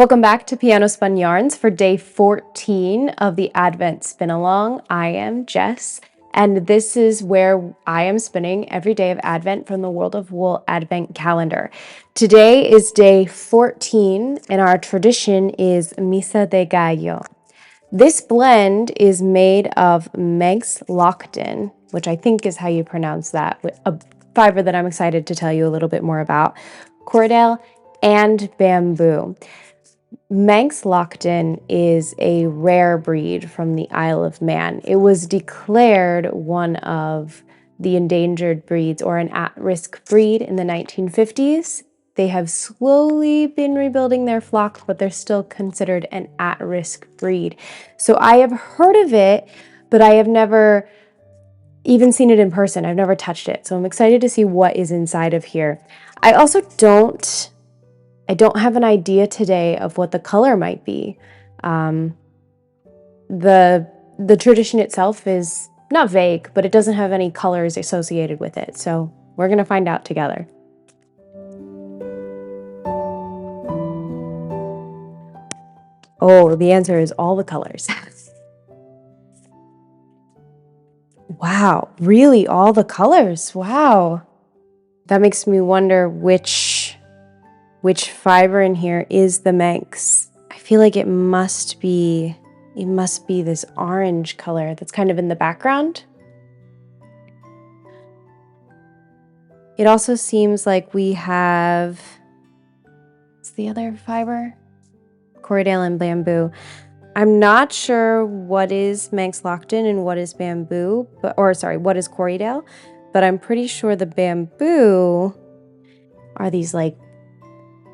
Welcome back to Piano Spun Yarns for day 14 of the Advent Spin Along. I am Jess, and this is where I am spinning every day of Advent from the World of Wool Advent Calendar. Today is day 14, and our tradition is Misa de Gallo. This blend is made of Meg's Lockton, which I think is how you pronounce that, a fiber that I'm excited to tell you a little bit more about, Cordell, and bamboo. Manx Lockton is a rare breed from the Isle of Man. It was declared one of the endangered breeds or an at-risk breed in the 1950s. They have slowly been rebuilding their flock, but they're still considered an at-risk breed. So I have heard of it, but I have never even seen it in person. I've never touched it. So I'm excited to see what is inside of here. I also don't have an idea today of what the color might be. The tradition itself is not vague, but it doesn't have any colors associated with it. So we're gonna find out together. Oh, the answer is all the colors. Wow, really all the colors, wow. That makes me wonder which fiber in here is the Manx. I feel like it must be this orange color that's kind of in the background. It also seems like we have, what's the other fiber? Cordell and bamboo. I'm not sure what is Manx Lockton and what is bamboo, what is Cordell, but I'm pretty sure the bamboo are these like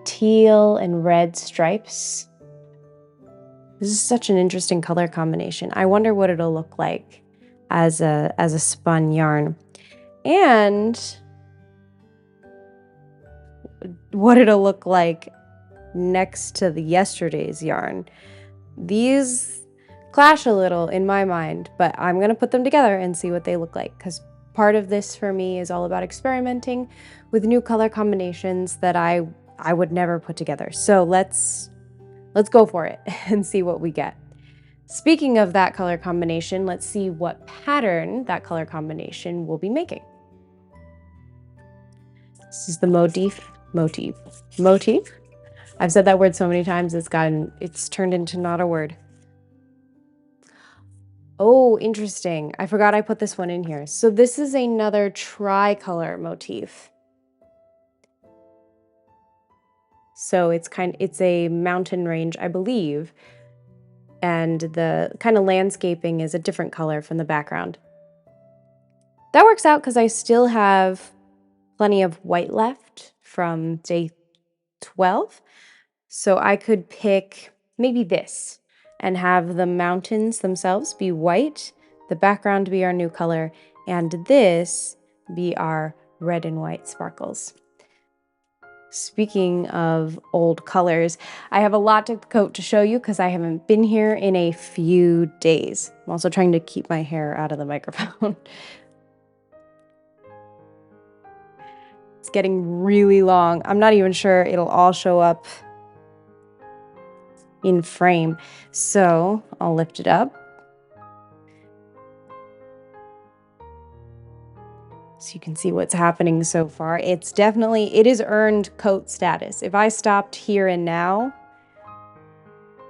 teal and red stripes. This is such an interesting color combination. I wonder what it'll look like as a spun yarn, and what it'll look like next to the yesterday's yarn. These clash a little in my mind, but I'm gonna put them together and see what they look like, because part of this for me is all about experimenting with new color combinations that I would never put together. So let's go for it and see what we get. Speaking of that color combination, let's see what pattern that color combination will be making. This is the motif. I've said that word so many times it's turned into not a word. Oh, interesting. I forgot I put this one in here. So this is another tricolor motif. So it's a mountain range, I believe, and the kind of landscaping is a different color from the background. That works out because I still have plenty of white left from day 12. So I could pick maybe this and have the mountains themselves be white, the background be our new color, and this be our red and white sparkles. Speaking of old colors, I have a lot of coat to show you because I haven't been here in a few days. I'm also trying to keep my hair out of the microphone. It's getting really long. I'm not even sure it'll all show up in frame. So I'll lift it up. So you can see what's happening so far. It is earned coat status. If I stopped here and now,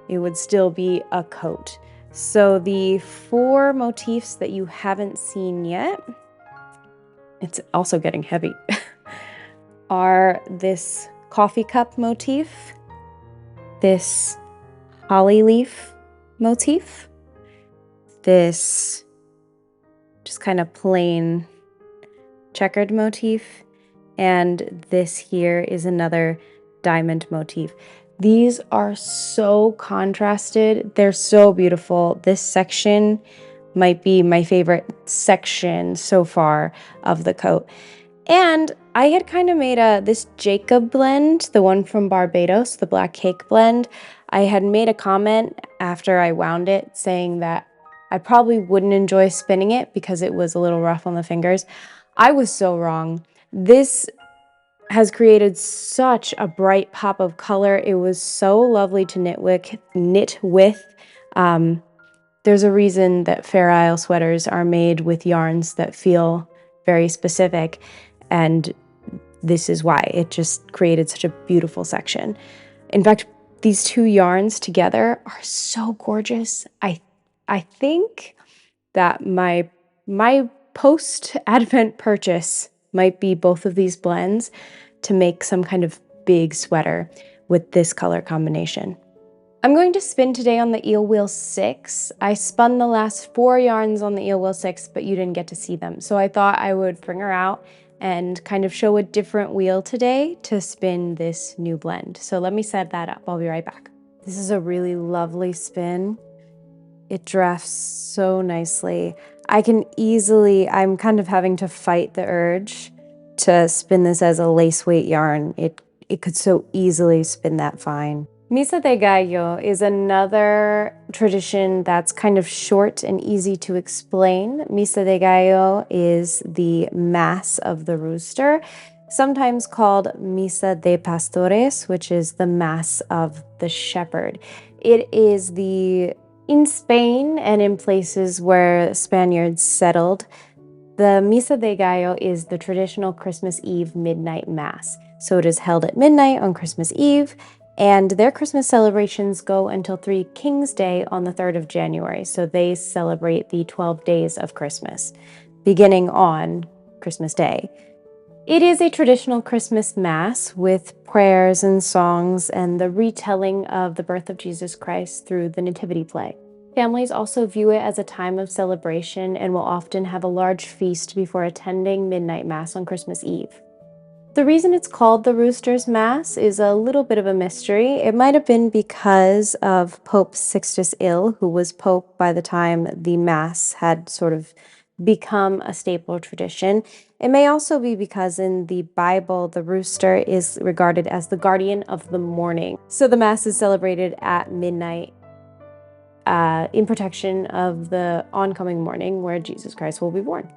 it would still be a coat. So the 4 motifs that you haven't seen yet, it's also getting heavy, are this coffee cup motif, this holly leaf motif, this just kind of plain checkered motif, and this here is another diamond motif. These are so contrasted. They're so beautiful. This section might be my favorite section so far of the coat. And I had kind of made this Jacob blend, the one from Barbados, the black cake blend. I had made a comment after I wound it saying that I probably wouldn't enjoy spinning it because it was a little rough on the fingers. I was so wrong. This has created such a bright pop of color. It was so lovely to knit with. There's a reason that Fair Isle sweaters are made with yarns that feel very specific, and this is why. It just created such a beautiful section. In fact, these two yarns together are so gorgeous. I think that my post-Advent purchase might be both of these blends to make some kind of big sweater with this color combination. I'm going to spin today on the Eel Wheel 6. I spun the last 4 yarns on the Eel Wheel 6, but you didn't get to see them. So I thought I would bring her out and kind of show a different wheel today to spin this new blend. So let me set that up. I'll be right back. This is a really lovely spin. It drafts so nicely. I'm kind of having to fight the urge to spin this as a lace weight yarn. It could so easily spin that fine. Misa de Gallo is another tradition that's kind of short and easy to explain. Misa de Gallo is the Mass of the Rooster, sometimes called Misa de Pastores, which is the Mass of the Shepherd. It is in Spain and in places where Spaniards settled, the Misa de Gallo is the traditional Christmas Eve midnight Mass. So it is held at midnight on Christmas Eve, and their Christmas celebrations go until Three Kings Day on the 3rd of January. So they celebrate the 12 days of Christmas, beginning on Christmas Day. It is a traditional Christmas Mass with prayers and songs and the retelling of the birth of Jesus Christ through the Nativity play. Families also view it as a time of celebration and will often have a large feast before attending midnight Mass on Christmas Eve. The reason it's called the Rooster's Mass is a little bit of a mystery. It might have been because of Pope Sixtus Ill, who was Pope by the time the Mass had sort of become a staple tradition. It may also be because in the Bible, the rooster is regarded as the guardian of the morning. So the Mass is celebrated at midnight in protection of the oncoming morning where Jesus Christ will be born.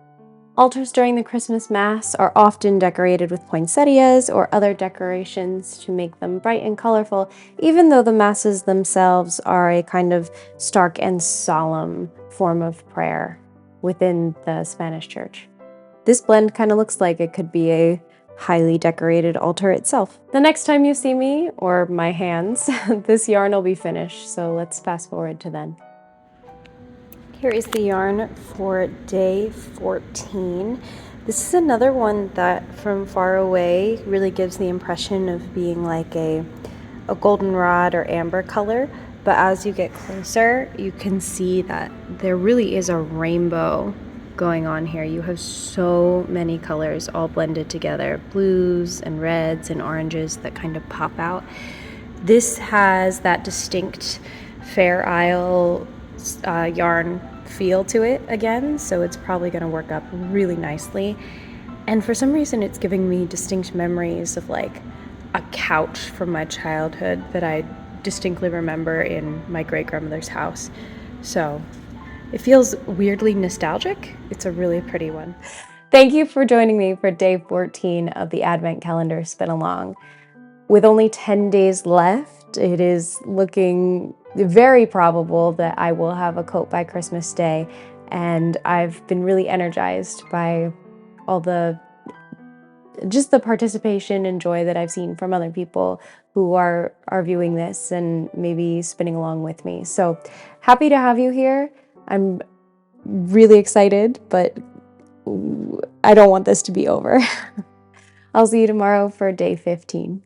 Altars during the Christmas Mass are often decorated with poinsettias or other decorations to make them bright and colorful, even though the Masses themselves are a kind of stark and solemn form of prayer within the Spanish Church. This blend kind of looks like it could be a highly decorated altar itself. The next time you see me, or my hands, this yarn will be finished, so let's fast forward to then. Here is the yarn for day 14. This is another one that from far away really gives the impression of being like a goldenrod or amber color, but as you get closer, you can see that there really is a rainbow going on here. You have so many colors all blended together, blues and reds and oranges that kind of pop out. This has that distinct Fair Isle yarn feel to it again, so it's probably going to work up really nicely. And for some reason it's giving me distinct memories of like a couch from my childhood that I distinctly remember in my great-grandmother's house. So it feels weirdly nostalgic. It's a really pretty one. Thank you for joining me for day 14 of the Advent Calendar Spin Along. With only 10 days left, it is looking very probable that I will have a coat by Christmas Day, and I've been really energized by all the participation and joy that I've seen from other people who are viewing this and maybe spinning along with me. So happy to have you here. I'm really excited, but I don't want this to be over. I'll see you tomorrow for day 15.